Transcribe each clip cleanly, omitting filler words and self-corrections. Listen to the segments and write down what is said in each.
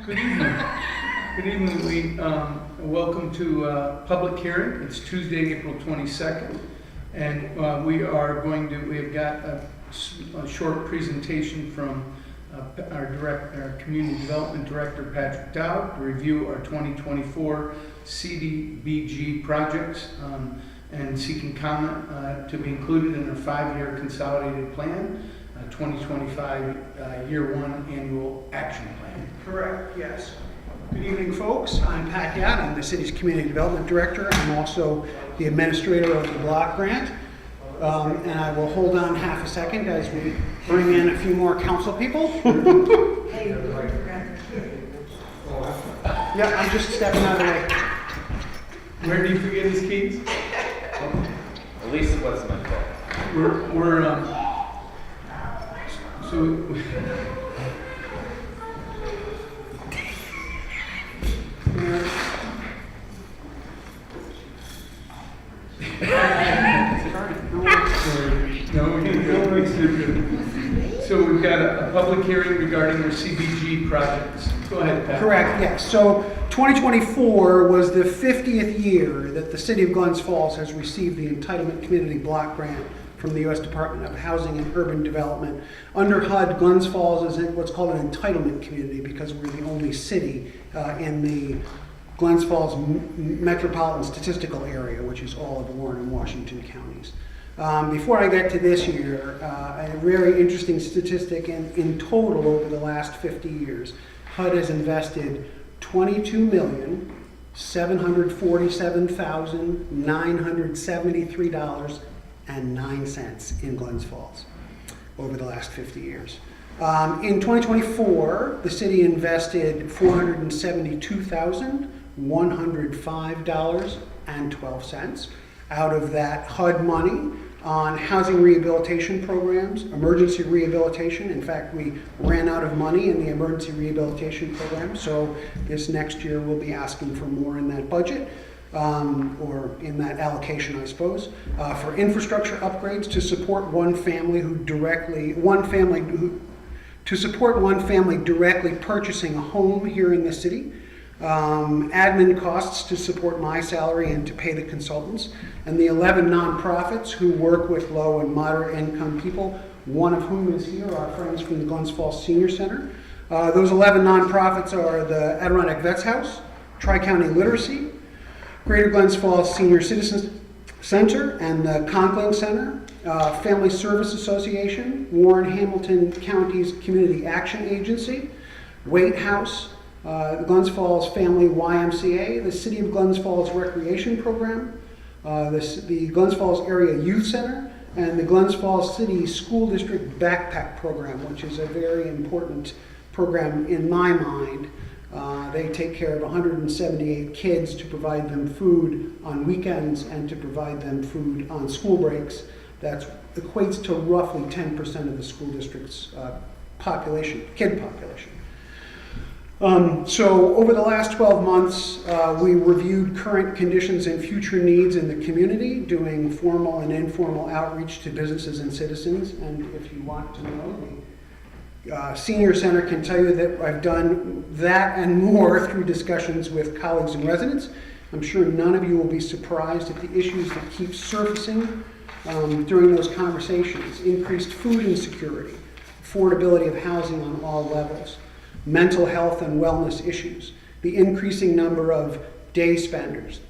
Good evening. Good evening. Welcome to public hearing. It's Tuesday, April 22nd, and we have got a short presentation from our Community Development Director, Patrick Dowd, to review our 2024 CDBG projects and seeking comment to be included in our 5-year consolidated plan, 2025 year 1 annual action plan. Correct, yes. Good evening, folks. I'm Pat Dowd. I'm the city's Community Development Director. I'm also the administrator of the block grant. And I will hold on half a second as we bring in a few more council people. Yeah, I'm just stepping out of the way. Where did you forget his keys? At least it wasn't my fault. So we've got a public hearing regarding our CBG projects. Go ahead, Pat. Correct, yes. So 2024 was the 50th year that the city of Glens Falls has received the Entitlement Community Block Grant from the U.S. Department of Housing and Urban Development. Under HUD, Glens Falls is what's called an entitlement community because we're the only city in the Glens Falls metropolitan statistical area, which is all of Warren and Washington counties. Before I get to this year, a very interesting statistic in total over the last 50 years, HUD has invested $22,747,973.09 in Glens Falls over the last 50 years. In 2024, the city invested $472,105.12 out of that HUD money on housing rehabilitation programs, emergency rehabilitation. In fact, we ran out of money in the emergency rehabilitation program, so this next year we'll be asking for more in that budget, or in that allocation, I suppose, for infrastructure upgrades to support one family directly purchasing a home here in the city. Admin costs to support my salary and to pay the consultants, and the 11 nonprofits who work with low and moderate income people, one of whom is here, our friends from the Glens Falls Senior Center. Those 11 nonprofits are the Adirondack Vets House, Tri-County Literacy, Greater Glens Falls Senior Citizens Center, and the Conklin Center, Family Service Association, Warren Hamilton County's Community Action Agency, Waite House, the Glens Falls Family YMCA, the City of Glens Falls Recreation Program, the Glens Falls Area Youth Center, and the Glens Falls City School District Backpack Program, which is a very important program in my mind. They take care of 178 kids to provide them food on weekends and to provide them food on school breaks. That equates to roughly 10% of the school district's kid population. So over the last 12 months, we reviewed current conditions and future needs in the community, doing formal and informal outreach to businesses and citizens. And if you want to know, the Senior Center can tell you that I've done that and more through discussions with colleagues and residents. I'm sure none of you will be surprised at the issues that keep surfacing during those conversations. Increased food insecurity, affordability of housing on all levels, mental health and wellness issues, the increasing number of day spenders,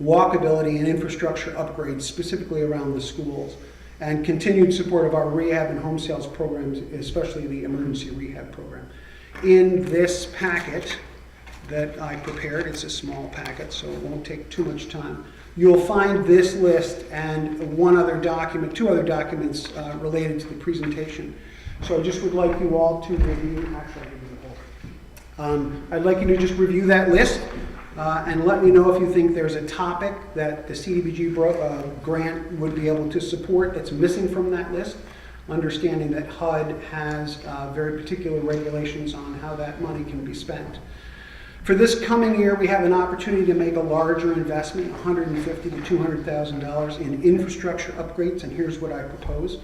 walkability and infrastructure upgrades, specifically around the schools, and continued support of our rehab and home sales programs, especially the emergency rehab program. In this packet that I prepared, it's a small packet, so it won't take too much time, you'll find this list and two other documents related to the presentation. So I just would like you all to review, I'd like you to just review that list and let me know if you think there's a topic that the CDBG grant would be able to support that's missing from that list, understanding that HUD has very particular regulations on how that money can be spent. For this coming year, we have an opportunity to make a larger investment, $150,000 to $200,000 in infrastructure upgrades, and here's what I propose.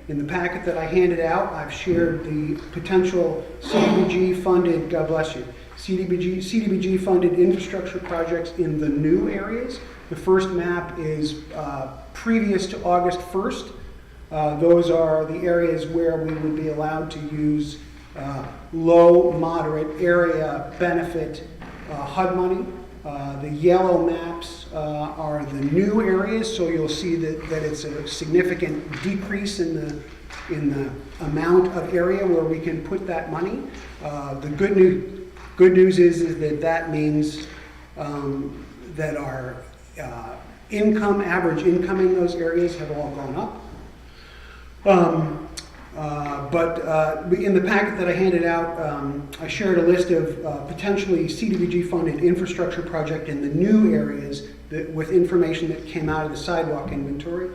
In the packet that I handed out, I've shared the potential CDBG funded, God bless you, CDBG funded infrastructure projects in the new areas. The first map is previous to August 1st. Those are the areas where we would be allowed to use low, moderate area benefit HUD money. The yellow maps are the new areas, so you'll see that it's a significant decrease in the amount of area where we can put that money. The good news is that means that our average income in those areas have all gone up. But in the packet that I handed out, I shared a list of potentially CDBG funded infrastructure project in the new areas with information that came out of the sidewalk inventory.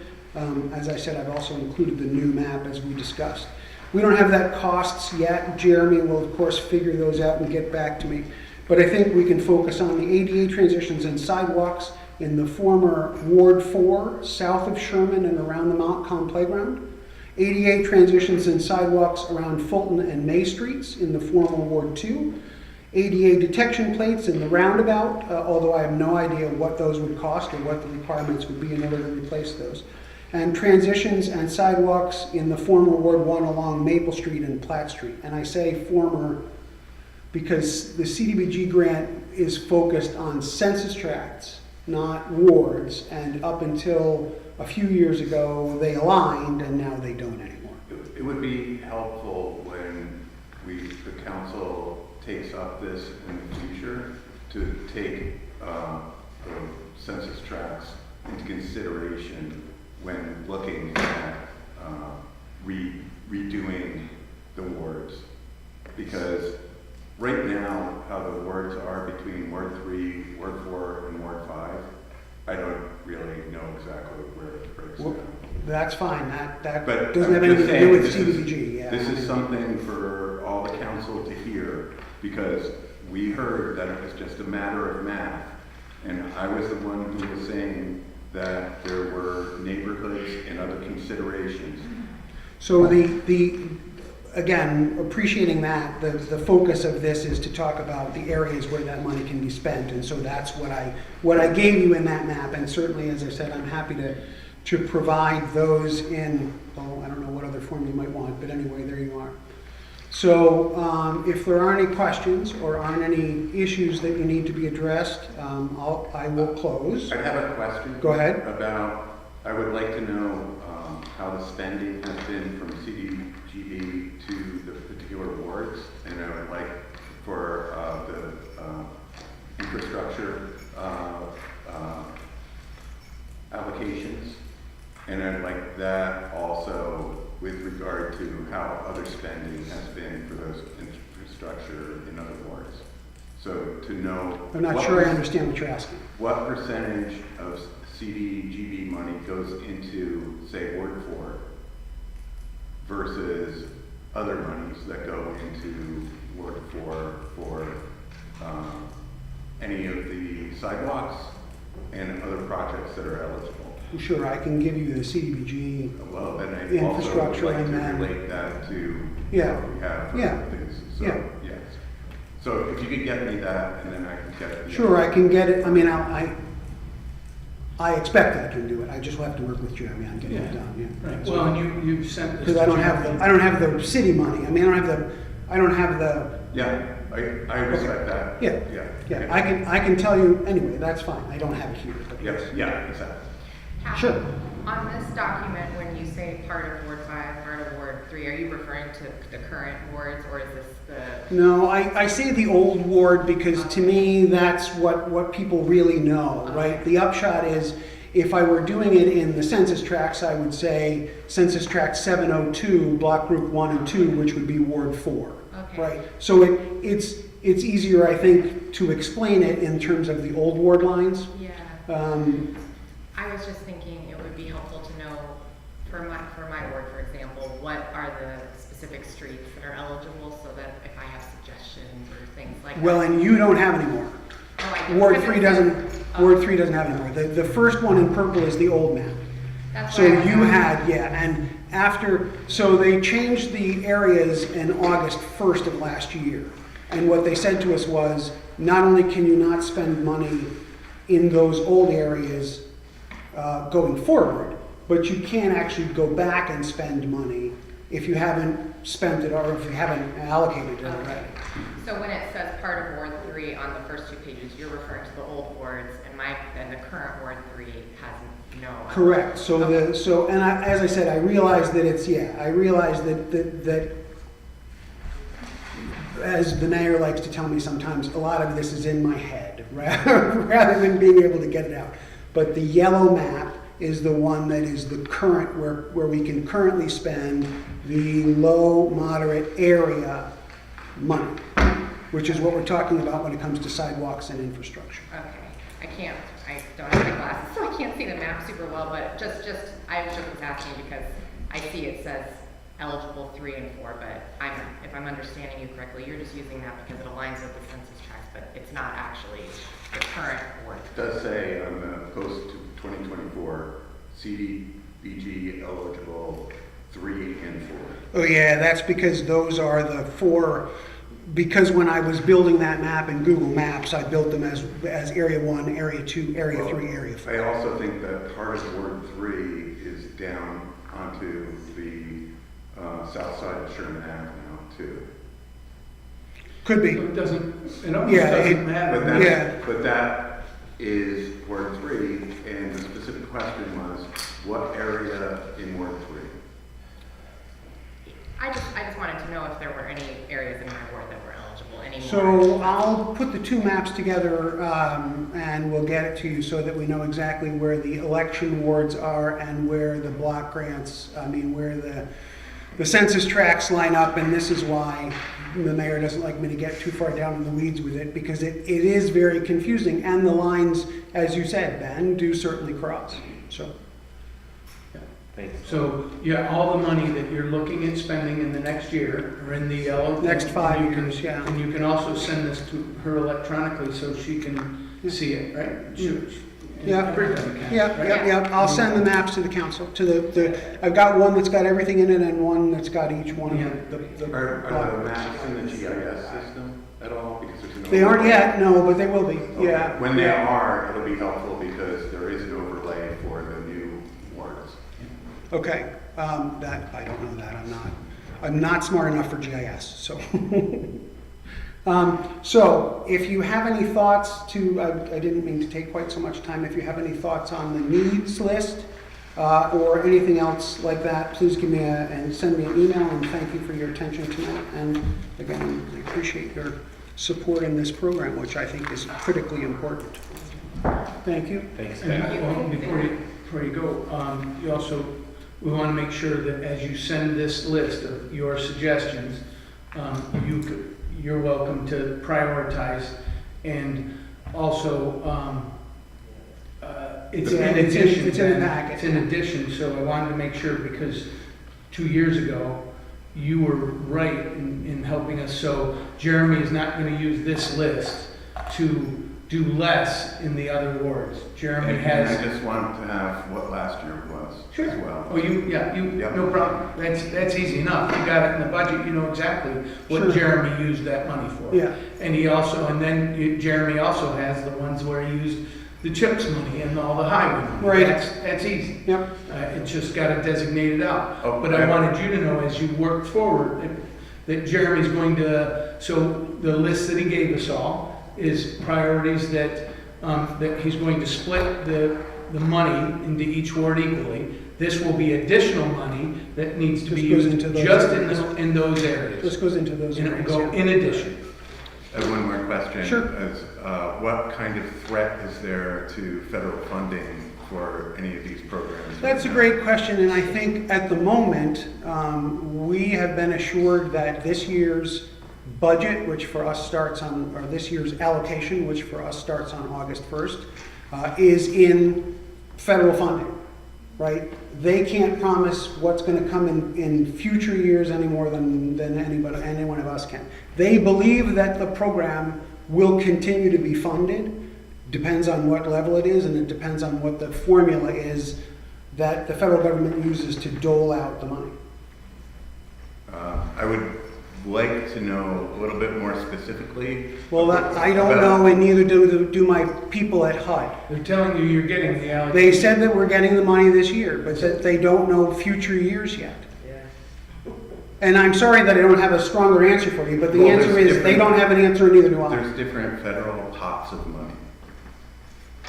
As I said, I've also included the new map as we discussed. We don't have that costs yet. Jeremy will of course figure those out and get back to me. But I think we can focus on the ADA transitions and sidewalks in the former Ward 4, south of Sherman and around the Mount Com Playground. ADA transitions and sidewalks around Fulton and May Streets in the former Ward 2. ADA detection plates in the roundabout, although I have no idea what those would cost or what the requirements would be in order to replace those. And transitions and sidewalks in the former Ward 1 along Maple Street and Platt Street. And I say former because the CDBG grant is focused on census tracts, not wards, and up until a few years ago they aligned and now they don't anymore. It would be helpful when the council takes up this in the future to take the census tracts into consideration when looking at redoing the wards. Because right now, how the wards are between Ward 3, Ward 4, and Ward 5, I don't really know exactly where it breaks down. That's fine. That But doesn't have I'm anything just to do with saying, CDBG. Yeah. This is something for all the council to hear, because we heard that it was just a matter of math, and I was the one who was saying that there were neighborhoods and other considerations. So again, appreciating that, the focus of this is to talk about the areas where that money can be spent, and so that's what I gave you in that map. And certainly, as I said, I'm happy to provide those in, I don't know what other form you might want, but anyway, there you are. So if there are any questions or aren't any issues that you need to be addressed, I will close. I have a question. Go ahead. I would like to know how the spending has been from CDGB to the particular wards, and I would like for the infrastructure allocations, and I'd like that also with regard to how other spending has been for those infrastructure in other wards. So to know. I'm not sure I understand what you're asking. What percentage of CDGB money goes into, say, Ward 4 versus other monies that go into Ward 4 for any of the sidewalks and other projects that are eligible? Sure, I can give you the CDBG Well, then I infrastructure also would like and to then relate that to Yeah. what we have for Yeah. things. So, Yeah. yes. So if you could get me that, and then I can get the Sure, I can get it. I mean, I expect I can do it. I just will have to work with Jeremy on getting it done. Yeah. Right, well, and you sent this. Because I don't have the city money. I mean, I don't have the. Yeah, I respect that. Yeah. Yeah. I can tell you anyway. That's fine. I don't have it here. But Yes, yeah, exactly. Sure. On this document, when you say part of Ward 5, part of Ward 3, are you referring to the current wards, or is this the... No, I say the old ward because to me that's what people really know, right? The upshot is if I were doing it in the census tracts, I would say census tract 702, block group 1 and 2, which would be Ward 4, Okay. right? So it's easier, I think, to explain it in terms of the old ward lines. Yeah. I was just thinking it would be helpful to know, for my ward, for example, what are the specific streets that are eligible, so that if I have suggestions or things like that. Well, and you don't have any more. Oh, I do. Ward Because 3 it doesn't. says- Ward 3 doesn't have any more. The first one in purple is the old map. That's So why I you was- had, yeah, and after, so they changed the areas in August 1st of last year. And what they said to us was, not only can you not spend money in those old areas going forward, but you can actually go back and spend money if you haven't spent it or if you haven't allocated it already. So when it says part of Ward 3 on the first 2 pages, you're referring to the old wards, and the current Ward 3 has no. Correct. So Okay. as I said, I realize that it's, yeah, I realize that as the mayor likes to tell me sometimes, a lot of this is in my head rather than being able to get it out. But the yellow map is the one that is the current, where we can currently spend the low, moderate area money, which is what we're talking about when it comes to sidewalks and infrastructure. Okay, I don't have my glasses, so I can't see the map super well, but I was just asking because I see it says eligible 3 and 4, but if I'm understanding you correctly, you're just using that because it aligns with the census tracts, but it's not actually the current ward. It does say on the post 2024, CDBG eligible 3 and 4. Oh yeah, that's because those are the 4, because when I was building that map in Google Maps, I built them as Area 1, Area 2, Area 3, Area 4. I also think that part of Ward 3 is down onto the south side of Sherman Avenue too. Could So be. it almost Yeah, doesn't it- matter. Yeah. But that is Ward 3, and the specific question was, what area in Ward 3? I just wanted to know if there were any areas in my ward that were eligible anymore. So I'll put the 2 maps together and we'll get it to you so that we know exactly where the election wards are and where the block grants, where the census tracts line up. And this is why the mayor doesn't like me to get too far down in the weeds with it, because it is very confusing. And the lines, as you said, Ben, do certainly cross. So. Thanks. So, yeah, all the money that you're looking at spending in the next year are in the yellow. Next 5 And you can- years, yeah. And you can also send this to her electronically so she can see it, right? Yeah. Everybody can, Yeah, right? yeah, yeah. I'll send the maps to the council, to I've got one that's got everything in it and one that's got each one of the. Are the maps in the GIS system at all? Because there's an They aren't overlay. yet, no, but they will be, Okay. yeah. When they are, it'll be helpful because there is an overlay for the new wards. Okay, that, I don't know that, I'm not smart enough for GIS, so. So, if you have any thoughts I didn't mean to take quite so much time, if you have any thoughts on the needs list, or anything else like that, please give me and send me an email, and thank you for your attention tonight. And again, I appreciate your support in this program, which I think is critically important. Thank you. Thanks, And Ben. well, before you go, you also, we want to make sure that as you send this list of your suggestions, you're welcome to prioritize, and also, it's in Yeah, it's in- addition. it's in the Ben. packet. It's in addition, so I wanted to make sure, because 2 years ago, you were right in helping us, so Jeremy is not going to use this list to do less in the other wards. Jeremy And has. I just wanted to have what last year was Sure. as well. Oh, Yep. no problem. That's easy enough. You got it in the budget, you know exactly what Sure. Jeremy used that money for. Yeah. And Jeremy also has the ones where he used the CHIPS money and all the highway money. Right. That's easy. Yep. It's just got it designated out. Oh, But I okay. wanted you to know as you work forward that Jeremy's going to, so the list that he gave us all is priorities that he's going to split the money into each ward equally. This will be additional money that needs to be Just goes used into those just areas. in those areas. This goes into those And it areas. will go yeah. in addition. I have one more question. Sure. What kind of threat is there to federal funding for any of these programs? That's a great question, and I think at the moment, we have been assured that this year's budget, which for us starts on, or this year's allocation, which for us starts on August 1st, is in federal funding, right? They can't promise what's going to come in future years any more than any one of us can. They believe that the program will continue to be funded. Depends on what level it is, and it depends on what the formula is that the federal government uses to dole out the money? I would like to know a little bit more specifically. Well, I don't know, and neither do my people at HUD. They're telling you you're getting the allocation. They said that we're getting the money this year, but that they don't know future years yet. And I'm sorry that I don't have a stronger answer for you, but the Well, answer there's is they don't have an answer, and neither do I. There's different federal pots of money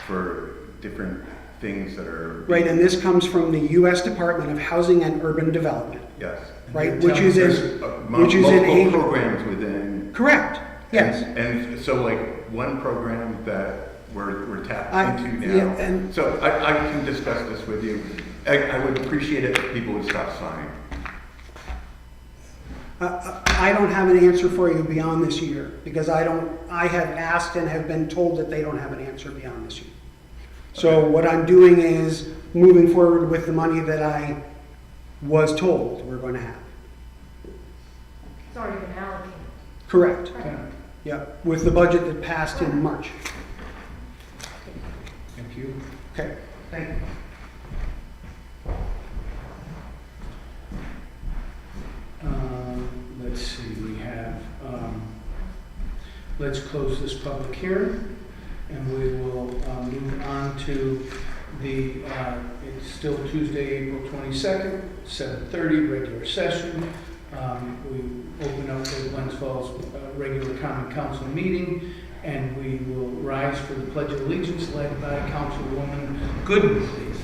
for different things that are. Right, and this comes from the U.S. Department of Housing and Urban Development, Yes. right, They're which is telling in, Multiple Asia. programs within. Correct, yes. And so like one program that we're tapped I- into yeah, now. and- So I can discuss this with you. I would appreciate it if people would stop signing. I don't have an answer for you beyond this year, because I have asked and have been told that they don't have an answer beyond this year. So what I'm doing is moving forward with the money that I was told we're going to have. It's already been allocated. Correct, Okay. yeah, with the budget that passed in March. Thank you. Okay, thank you. Let's see, we have, let's close this public hearing, and we will move on to the, it's still Tuesday, April 22nd, 7:30, regular session. We open up the Glens Falls regular common council meeting, and we will rise for the Pledge of Allegiance led by Councilwoman Gooden, please.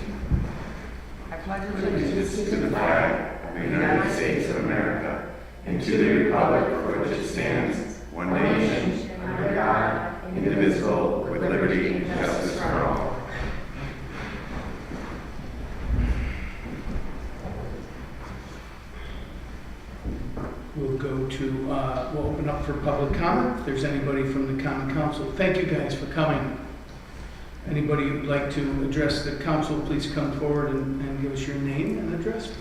I pledge allegiance To the flag of the United States of America and to the republic for which it stands, one nation, under God, indivisible, with liberty and justice for all. We'll go to, we'll open up for public comment. If there's anybody from the common council, thank you guys for coming. Anybody who'd like to address the council, please come forward and give us your name and address, please.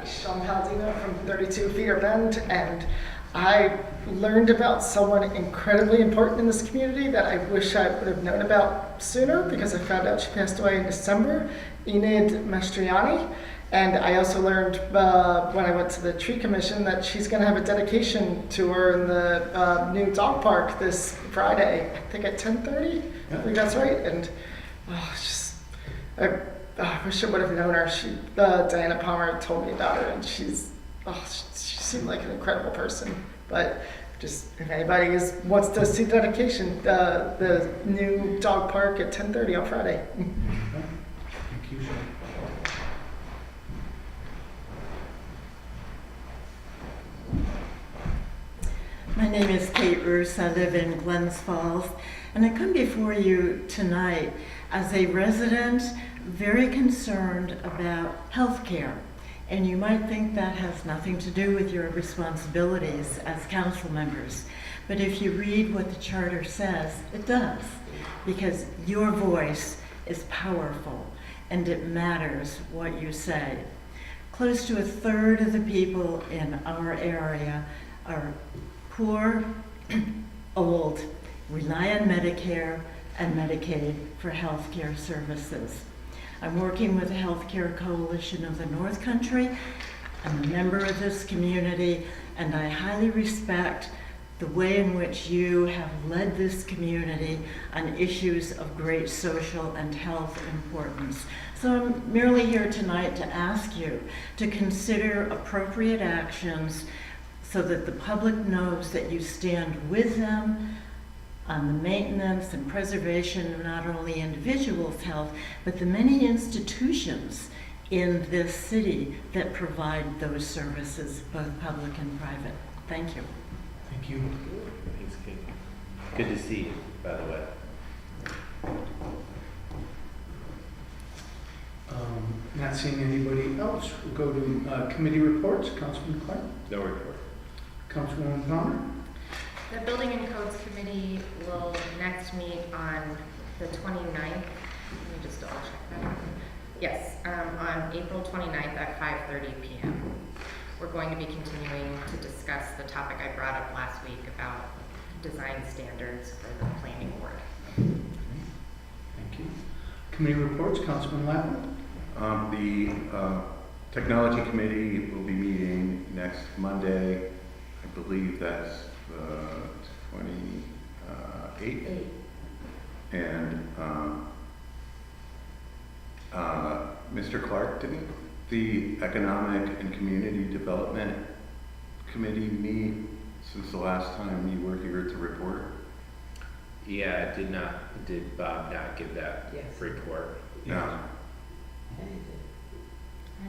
Sean Paldino from 32 Feeder Bend, and I learned about someone incredibly important in this community that I wish I would have known about sooner, because I found out she passed away in December, Enid Mastriani. And I also learned when I went to the tree commission that she's going to have a dedication to her in the new dog park this Friday, I think at 10:30. I think that's right. And I wish I would have known her. Diana Palmer told me about her, and she seemed like an incredible person. But just if anybody wants to see dedication, the new dog park at 10:30 on Friday. Thank you, Sean. My name is Kate Roos. I live in Glens Falls, and I come before you tonight as a resident very concerned about health care. And you might think that has nothing to do with your responsibilities as council members. But if you read what the charter says, it does, because your voice is powerful and it matters what you say. Close to 1/3 of the people in our area are poor, old, rely on Medicare and Medicaid for health care services. I'm working with the Healthcare Coalition of the North Country. I'm a member of this community, and I highly respect the way in which you have led this community on issues of great social and health importance. So I'm merely here tonight to ask you to consider appropriate actions so that the public knows that you stand with them on the maintenance and preservation of not only individuals' health, but the many institutions in this city that provide those services, both public and private. Thank you. Thank you. Thanks, Kate. Good to see you, by the way. Not seeing anybody else. We'll go to committee reports. Councilman Clark, No report. Councilwoman Palmer. The Building and Codes Committee will next meet on the 29th. Let me just double check that. Yes, on April 29th at 5:30 p.m. We're going to be continuing to discuss the topic I brought up last week about design standards for the planning board. Thank you. Committee reports, Councilman Lappin. The Technology Committee will be meeting next Monday. I believe that's the 28th. And Mr. Clark, didn't the Economic and Community Development Committee meet since the last time you were here to report? Yeah, did Bob not give that report? No. I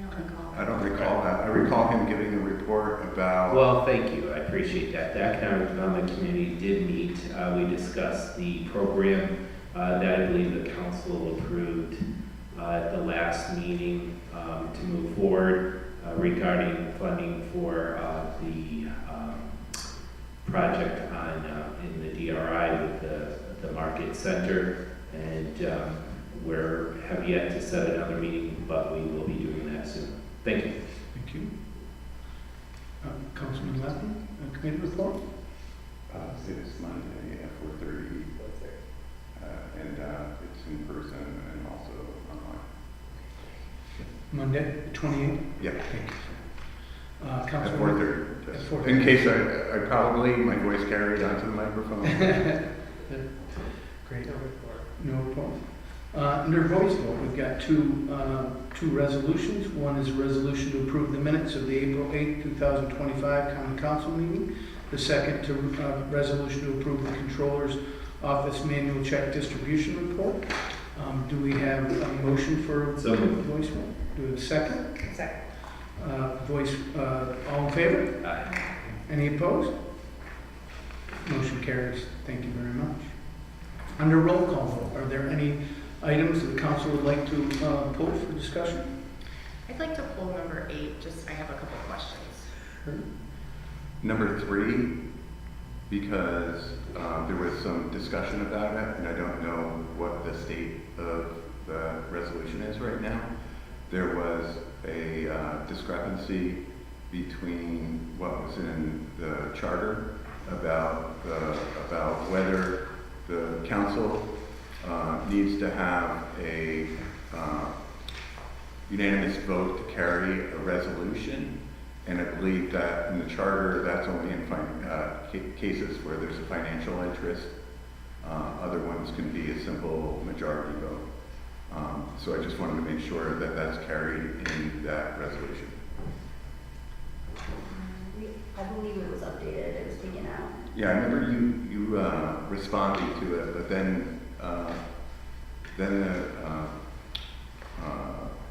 don't recall. I don't recall that. I recall him giving a report about. Well, thank you, I appreciate that. The Economic Development Committee did meet. We discussed the program that I believe the council approved at the last meeting to move forward regarding funding for the project in the DRI with the Market Center. And have yet to set another meeting, but we will be doing that soon. Thank you. Thank you. Councilman Lappin, committee report. It's Monday at 4:30. And it's in person and also online. Monday, the 28th. Yeah. Thank you. At Councilman. 4:30. At 4:30. In case I probably, my voice carried onto the microphone. Great. No report. Under voice vote, we've got two resolutions. One is a resolution to approve the minutes of the April 8, 2025 Common Council meeting. The second to resolution to approve the Controller's Office manual check distribution report. Do we have a motion for voice vote? Do we have a second? Second. Voice, all in favor? Aye. Any opposed? Motion carries. Thank you very much. Under roll call vote, are there any items that the council would like to pull for discussion? I'd like to pull number 8, I have a couple questions. Number 3, because there was some discussion about it, and I don't know what the state of the resolution is right now. There was a discrepancy between what was in the charter about whether the council needs to have a unanimous vote to carry a resolution. And I believe that in the charter, that's only in cases where there's a financial interest. Other ones can be a simple majority vote. So I just wanted to make sure that that's carried in that resolution. I believe it was updated, it was taken out. Yeah, I remember you responding to it, but then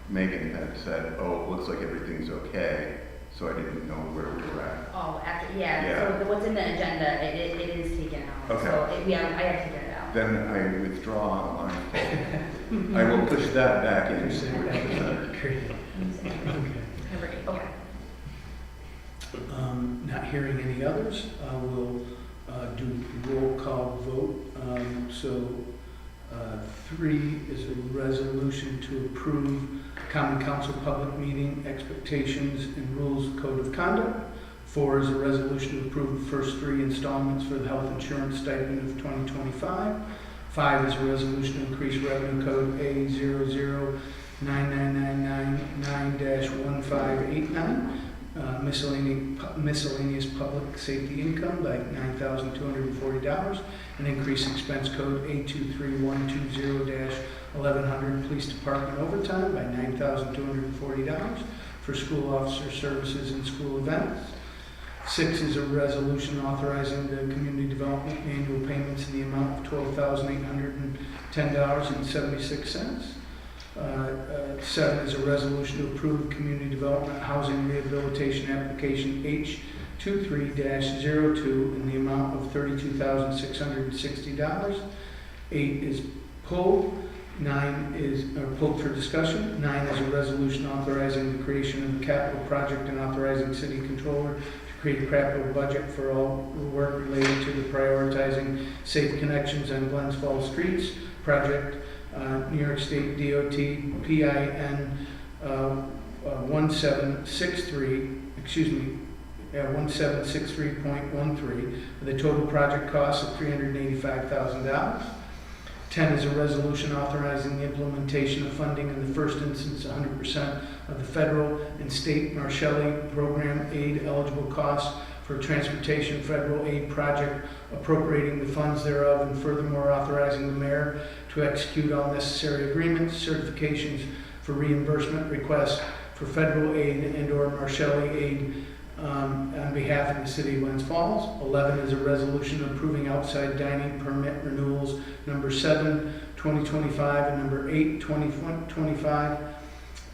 Megan had said, "Oh, it looks like everything's okay." So I didn't know where we were at. Oh, Yeah. so what's in the agenda, it is taken out. Okay. So, I have taken it out. Then I withdraw on my I will push that back in. Great. Number 8, Okay. Not hearing any others, we'll do roll call vote. So 3 is a resolution to approve Common Council public meeting expectations and rules code of conduct. 4 is a resolution to approve the first 3 installments for the health insurance stipend of 2025. 5 is a resolution to increase revenue code A009999-1589, miscellaneous public safety income by $9,240, and increase expense code A23120-1100 police department overtime by $9,240 for school officer services and school events. 6 is a resolution authorizing the community development annual payments in the amount of $12,810.76. 7 is a resolution to approve community development housing rehabilitation application H23-02 in the amount of $32,660. 8 is pulled. 9 is pulled for discussion. 9 is a resolution authorizing the creation of a capital project and authorizing city controller to create a capital budget for all work related to the prioritizing safe connections on Glens Falls streets project. New York State DOT PIN 1763.13, with a total project cost of $385,000. 10 10 is a resolution authorizing the implementation of funding in the first instance 100% of the federal and state Marshall program aid eligible costs for a transportation federal aid project, appropriating the funds thereof, and furthermore authorizing the mayor to execute all necessary agreements, certifications for reimbursement requests for federal aid and/or Marshall aid on behalf of the city of Glens Falls. 11 is a resolution approving outside dining permit renewals number 7, 2025, and number 8, 2025.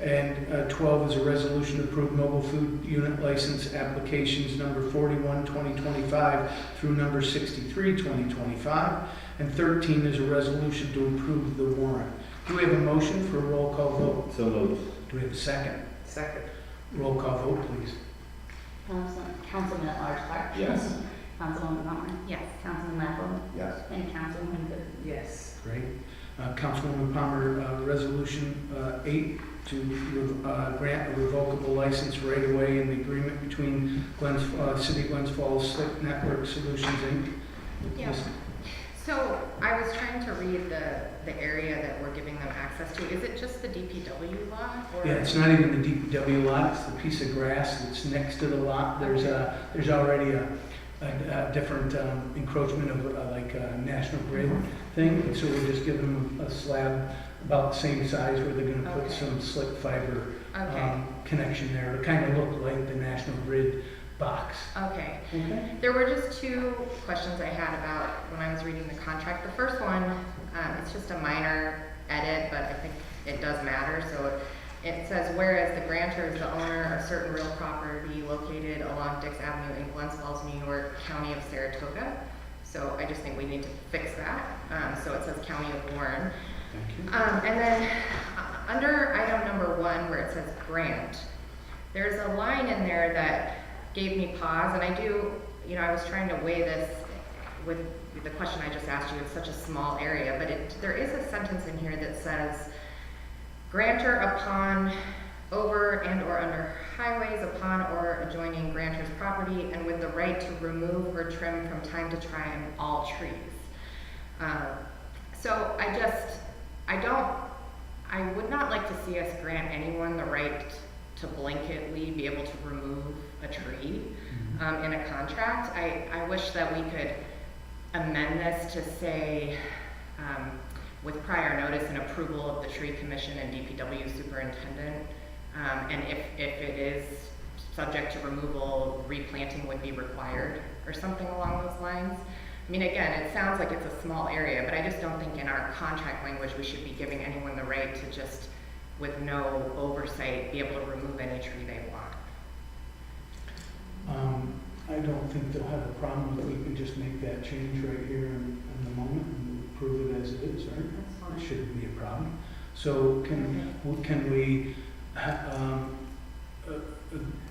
And 12 is a resolution to approve mobile food unit license applications number 41, 2025 through number 63, 2025. And 13 is a resolution to approve the warrant. Do we have a motion for a roll call vote? So moved. Do we have a second? Second. Roll call vote, please. Councilman at Large Clark. Yes. Councilwoman Palmer. Yes. Councilman Lapham. Yes. And Councilwoman Good. Yes. Great. Councilwoman Palmer, Resolution 8 to grant a revocable license right away in the agreement between City of Glens Falls Slick Network Solutions, Inc. Yeah. So I was trying to read the area that we're giving them access to. Is it just the DPW lot? Or? Yeah, it's not even the DPW lot, it's the piece of grass that's next to the lot. There's already a different encroachment of like a National Grid thing, and so we're just giving them a slab about the same size where they're gonna put Okay. some slick fiber Okay. connection there to kind of look like the National Grid box. Okay. Okay. There were just two questions I had about when I was reading the contract. The first one, it's just a minor edit, but I think it does matter. So it says, whereas the grantor is the owner of certain real property located along Dix Avenue in Glens Falls, New York, County of Saratoga. So I just think we need to fix that. So it says County of Warren. Thank you. And then under item number 1, where it says grant, there's a line in there that gave me pause, and I was trying to weigh this with the question I just asked you. It's such a small area, but there is a sentence in here that says, grantor upon over and or under highways upon or adjoining grantor's property and with the right to remove or trim from time to time all trees. So I would not like to see us grant anyone the right to blanketly be able to remove a tree in a contract. I wish that we could amend this to say, with prior notice and approval of the tree commission and DPW superintendent, and if it is subject to removal, replanting would be required or something along those lines. I mean, again, it sounds like it's a small area, but I just don't think in our contract language we should be giving anyone the right to just, with no oversight, be able to remove any tree they want. I don't think they'll have a problem if we can just make that change right here in the moment and approve it as it is, right? That's It shouldn't be a problem. So can we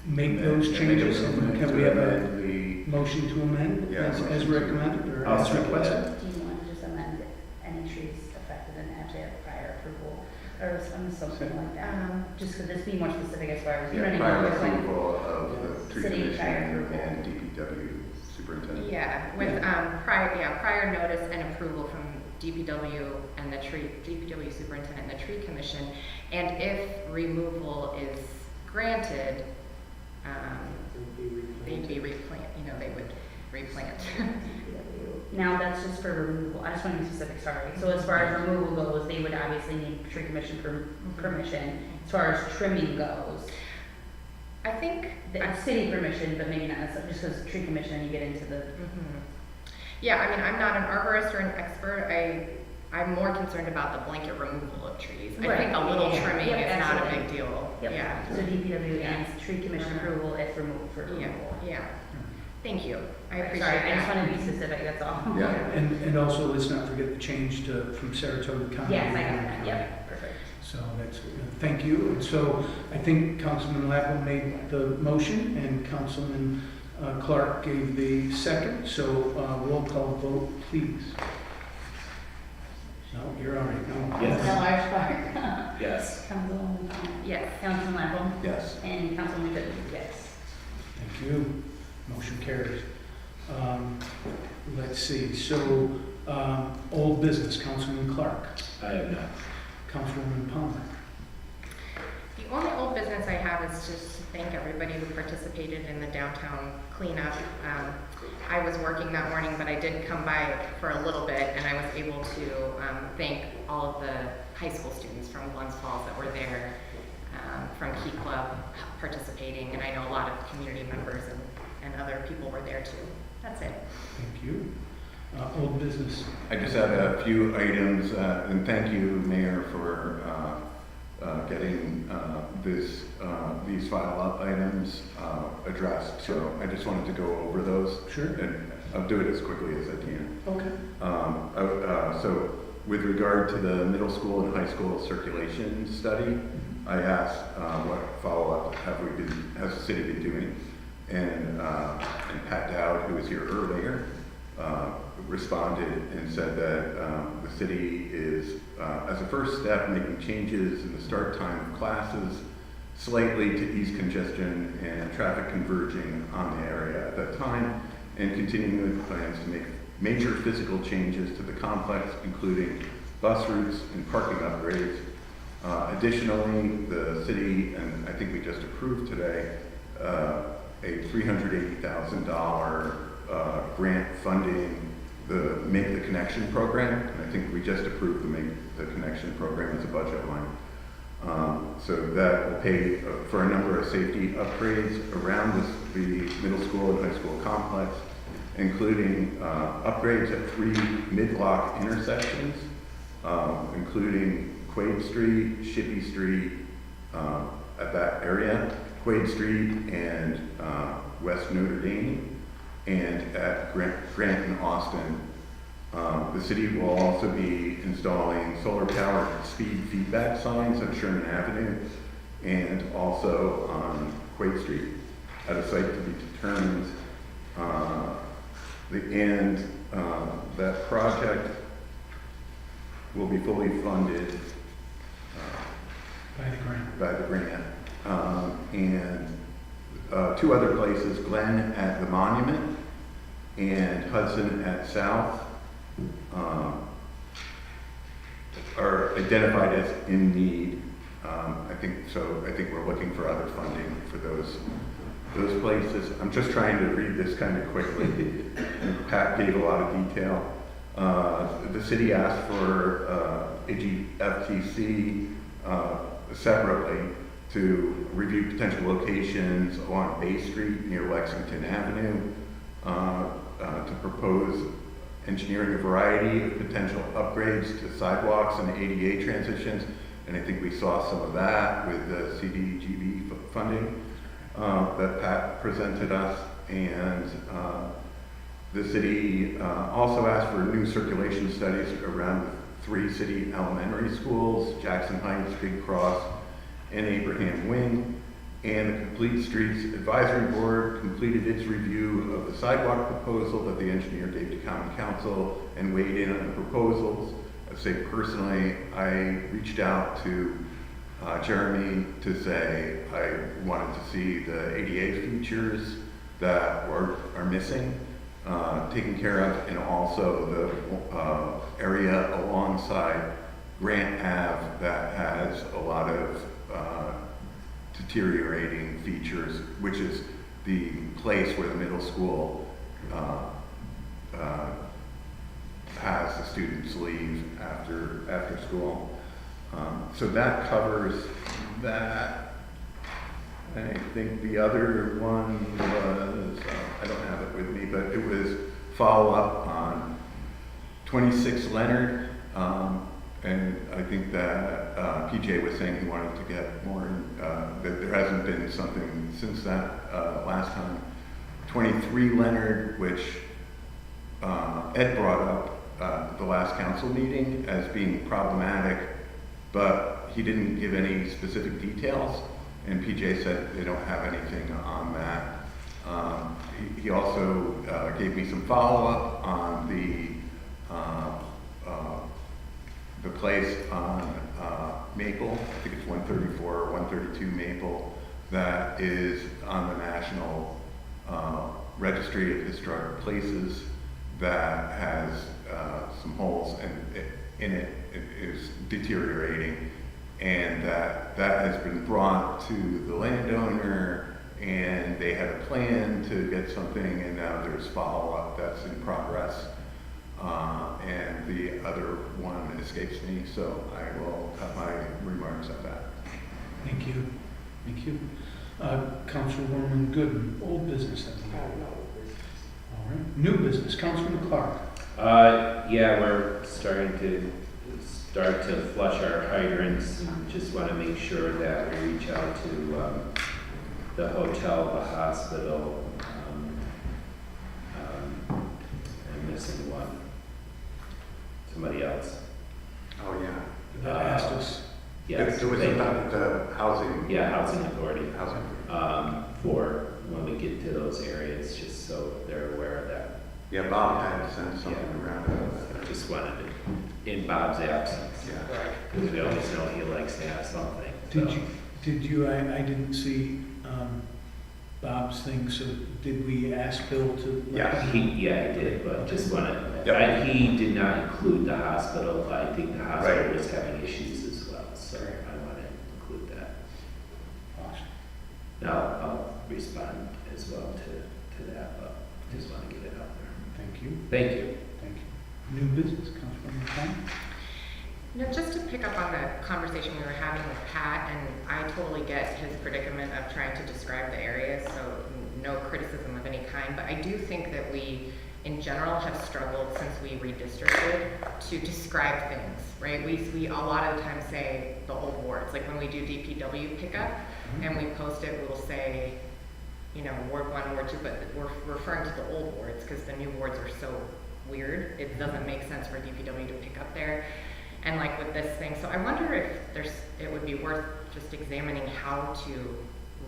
make those changes, and can we have a motion to amend as recommended or I'll as second requested? that. Do you want to just amend any trees affected and have to have prior approval or something like that? Just could this be more specific as far as running Prior numbers, like- approval of the tree City commission prior approval. and DPW superintendent. Yeah, with prior notice and approval from DPW and the DPW superintendent and the tree commission, and if removal is granted, they'd be replant. They would replant. Now, that's just for removal. I just want to be specific, sorry. So as far as removal goes, they would obviously need tree commission permission. As far as trimming goes, I think the city permission, but maybe not necessarily, just because tree commission, you get into the. Yeah, I mean, I'm not an arborist or an expert. I'm more concerned about the blanket removal of trees. I think a little trimming is not a big deal. Yep. Yeah. So DPW and tree commission approval if removal for Yeah, removal. yeah. Thank you. I appreciate Sorry, that. I just want to be specific, that's all. Yeah. And also, let's not forget the change from Saratoga County. Yes, to I got Warren that, County. yep, perfect. So that's, thank you. And so I think Councilman Lapham made the motion and Councilman Clark gave the second. So roll call vote, please. No, you're all right. No. Yes. Councilman Large Clark. Yes. Councilwoman Palmer. Yes. Councilman Lapham. Yes. And Councilwoman Good. Yes. Thank you. Motion carries. Let's see. So Old business, Councilman Clark, I have not. Councilwoman Palmer. The only old business I have is just to thank everybody who participated in the downtown cleanup. I was working that morning, but I did come by for a little bit, and I was able to thank all of the high school students from Glens Falls that were there, from Key Club participating, and I know a lot of community members and other people were there too. That's it. Thank you. Old business. I just had a few items, and thank you, Mayor, for getting these file-up items addressed. So I just wanted to go over those. Sure. And I'll do it as quickly as I can. Okay. So with regard to the middle school and high school circulation study, I asked what follow-up has the city been doing? And Pat Dowd, who was here earlier, responded and said that the city is, as a first step, making changes in the start time of classes slightly to ease congestion and traffic converging on the area at that time, and continuing with plans to make major physical changes to the complex, including bus routes and parking upgrades. Additionally, the city, and I think we just approved today, a $380,000 grant funding the Make the Connection program. And I think we just approved the Make the Connection program as a budget line. So that will pay for a number of safety upgrades around the middle school and high school complex, including upgrades at 3 mid-block intersections, including Quaid Street, Shippey Street, at that area, Quaid Street and West Notre Dame, and at Grant and Austin. The city will also be installing solar-powered speed feedback signs on Sherman Avenue and also on Quaid Street at a site to be determined. That project will be fully funded by the grant. And 2 other places, Glen at the Monument and Hudson at South, are identified as in need. I think we're looking for other funding for those places. I'm just trying to read this kind of quickly. Pat gave a lot of detail. The city asked for AGFTC separately to review potential locations along Bay Street near Lexington Avenue, to propose engineering a variety of potential upgrades to sidewalks and ADA transitions. And I think we saw some of that with the CDGB funding that Pat presented us. And the city also asked for new circulation studies around 3 city elementary schools, Jackson Heights, Big Cross, and Abraham Wing. And the Complete Streets Advisory Board completed its review of the sidewalk proposal that the engineer gave to Common Council and weighed in on the proposals. I'd say personally, I reached out to Jeremy to say I wanted to see the ADA features that are missing, taken care of, and also the area alongside Grant Ave that has a lot of deteriorating features, which is the place where the middle school has the students leave after school. So that covers that. I think the other one was, I don't have it with me, but it was follow-up on 26 Leonard. And I think that PJ was saying he wanted to get more, that there hasn't been something since that last time. 23 Leonard, which Ed brought up the last council meeting as being problematic, but he didn't give any specific details. And PJ said they don't have anything on that. He also gave me some follow-up on the place on Maple, I think it's 134 or 132 Maple, that is on the National Registry of Historic Places, that has some holes in it is deteriorating, and that has been brought to the landowner, and they had a plan to get something, and now there's follow-up that's in progress. And the other one escapes me, so I will cut my remarks at that. Thank you. Thank you. Councilwoman Gooden, old business. All right. New business, Councilman Clark. Yeah, we're starting to flush our hydrants. Just want to make sure that we reach out to the hotel, the hospital. I'm missing one. Somebody else. Oh, yeah. That asked us. Yes. It was thank you. about the housing. Yeah, housing authority. Housing. For when we get to those areas, just so they're aware of that. Yeah, Bob had sent something around I just wanted to, in Bob's absence, Yeah. because we always know he likes to have something. Did you, I didn't see Bob's thing, so did we ask Bill to? Yeah. He did, but just wanted, Yep. he did not include the hospital. I think the hospital Right. was having issues as well, so I wanted to include that. Awesome. Now, I'll respond as well to that, but just want to get it out there. Thank you. Thank you. Thank you. New business, Councilman McCollum. No, just to pick up on the conversation we were having with Pat, and I totally get his predicament of trying to describe the area, so no criticism of any kind, but I do think that we, in general, have struggled since we redistricted to describe things, right? We a lot of the time say the old wards, like when we do DPW pickup, and we post it, we'll say, you know, Ward 1, Ward 2, but we're referring to the old wards, because the new wards are so weird, it doesn't make sense for DPW to pick up there. And like with this thing, so I wonder if it would be worth just examining how to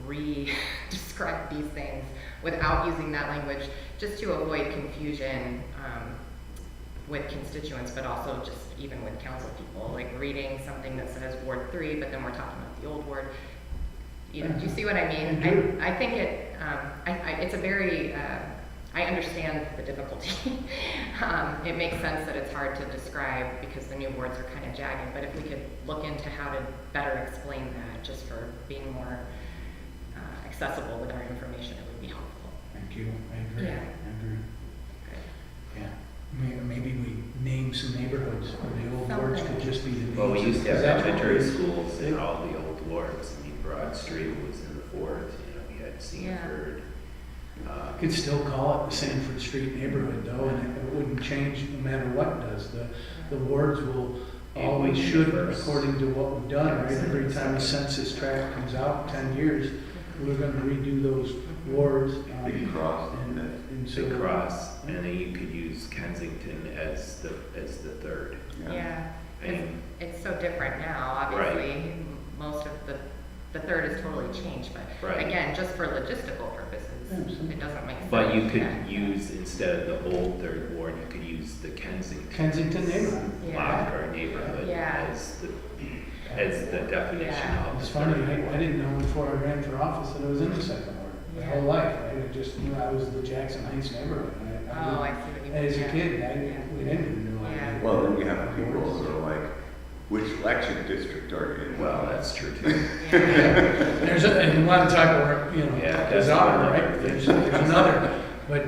re-describe these things without using that language, just to avoid confusion with constituents, but also just even with council people, like reading something that says Ward 3, but then we're talking about the old ward. You know, do you see what I mean? I think it's a very, I understand the difficulty. It makes sense that it's hard to describe because the new words are kind of jagged, but if we could look into how to better explain that, just for being more accessible with our information, it would be helpful. Thank you. I agree. Yeah. I agree. Yeah. Maybe we name some neighborhoods, or the old wards could just be the names. Well, we used to have Is that what elementary we- schools in all the old wards. I mean, Broad Street was in the 4th, you know, we had Sanford. Could still call it the Sanford Street neighborhood though, and it wouldn't change no matter what does. The wards will always should, according to what we've done, right? Every time a census tract comes out, 10 years, we're gonna redo those wards. Big cross. And so. Big Cross, and then you could use Kensington as the 3rd. Yeah, And it's so different now, obviously. Most of the 3rd is totally changed, but Right. again, just for logistical purposes, it doesn't make sense. But you could Yeah. use, instead of the old 3rd ward, you could use the Kensington neighborhood. Yeah. block or neighborhood Yeah. as the definition Yeah. of. It's the funny, third ward. I didn't know before I ran for office that I was in the second ward. My Yeah. whole life, I just knew I was the Jackson Heights neighborhood. Oh, I see what you mean. As a Yeah. kid, Yeah. we didn't know. Yeah. Well, then you have people who are like, which election district are you in? Well, that's true too. Yeah. And a lot of time where, you know, Yeah, there's that's other, another right? thing. There's another, but,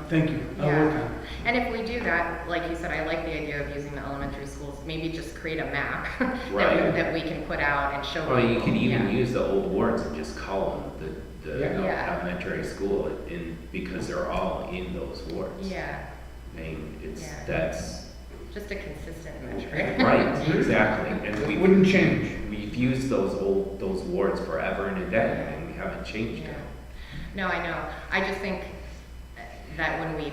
thank you. I'll work on it. And if we do that, like you said, I like the idea of using the elementary schools, maybe just create a map Right. that we can put out and show. Or you people. could even Yeah. use the old wards and just call them the Yeah. elementary school because they're all in those wards. Yeah, I mean, Yeah. that's, just a consistent metric. right, exactly. And It wouldn't change. we've used those wards forever and a day, and we haven't changed Yeah. it. No, I know. I just think that when we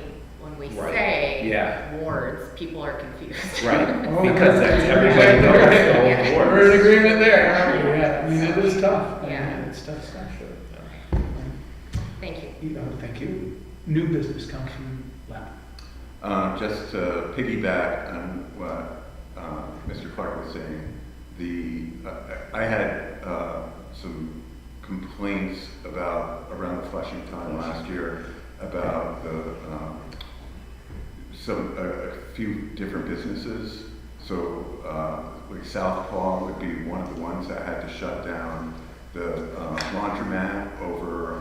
Right. say Yeah. wards, people are confused. Right, Oh, because that's, everybody knows the Yeah. old wards. We're in agreement there, aren't we? Yeah, I mean, it is tough. I mean, Yeah. It's tough stuff. Thank you. Thank you. New business, Councilman Lapp. Just to piggyback on what Mr. Clark was saying, I had some complaints around the flushing time last year about the a few different businesses. So like Southpaw would be one of the ones that had to shut down. The laundromat over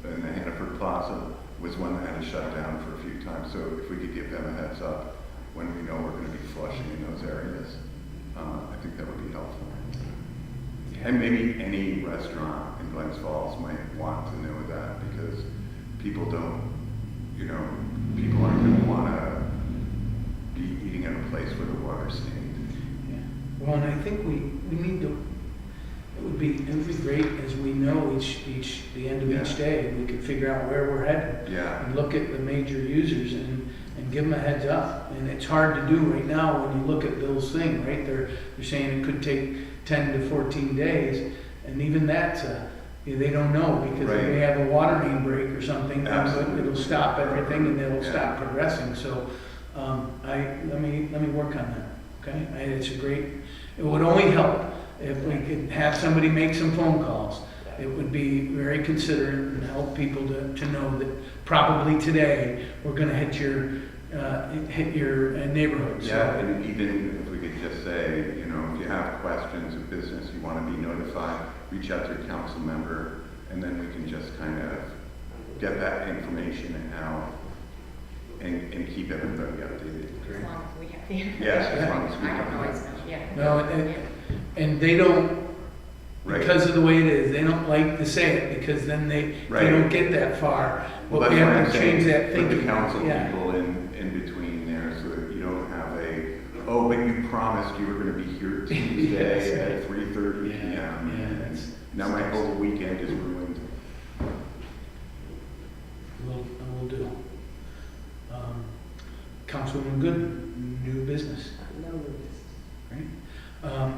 in the Hannaford Plaza was one that had to shut down for a few times. So if we could give them a heads up when we know we're going to be flushing in those areas, I think that would be helpful. And maybe any restaurant in Glens Falls might want to know that, because people don't, people aren't going to want to be eating at a place where the water's stained. Yeah. Well, and I think we need to, it would be great as we know the end of each day, we could figure out where we're headed. Yeah. And look at the major users and give them a heads up. And it's hard to do right now when you look at Bill's thing, right? They're saying it could take 10 to 14 days. And even that, they don't know, because Right. if they have a water main break or something, Absolutely. it'll stop everything and they'll Yeah. stop progressing. So let me work on that, okay? It's a great, it would only help if we could have somebody make some phone calls. It would be very considerate and help people to know that probably today we're going to hit your neighborhood. Yeah, and even if we could just say, if you have questions of business, you want to be notified, reach out to your council member, and then we can just kind of get that information out and keep everybody updated. As long as we have the information. Yes, as long as we I have don't the always know, yeah. No, and they don't, Right. because of the way it is, they don't like to say it, because then they Right. don't get that far. Well, But that's we why have I'm to saying, change that put thinking. the council Yeah. people in between there, so that you don't have but you promised you were going to be here Tuesday at 3:30 p.m. Yeah, And now my whole weekend is ruined. We'll do. Councilwoman Good, new business. Right?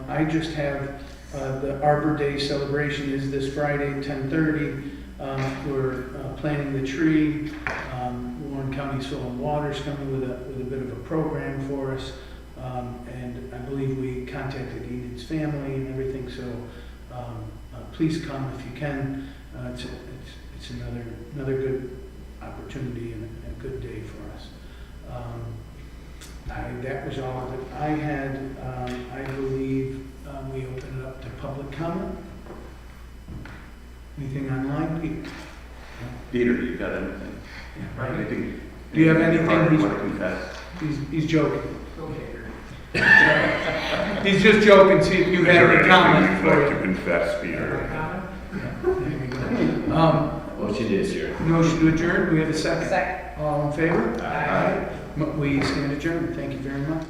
I just have, the Arbor Day celebration is this Friday, 10:30. We're planting the tree. Warren County Soil and Water's coming with a bit of a program for us. And I believe we contacted Enid's family and everything, so please come if you can. It's another good opportunity and a good day for us. That was all that I had. I believe we open it up to public comment. Anything online, Pete? Peter, you got anything? Right. Anything? Do you have anything hard you he's- want to confess? He's joking. He's just joking, see if you have any comment for you. confess, Peter? There we go. Motion to adjourn. Motion to adjourn, do we have a second? Second. All in favor? Aye. We stand adjourned, thank you very much.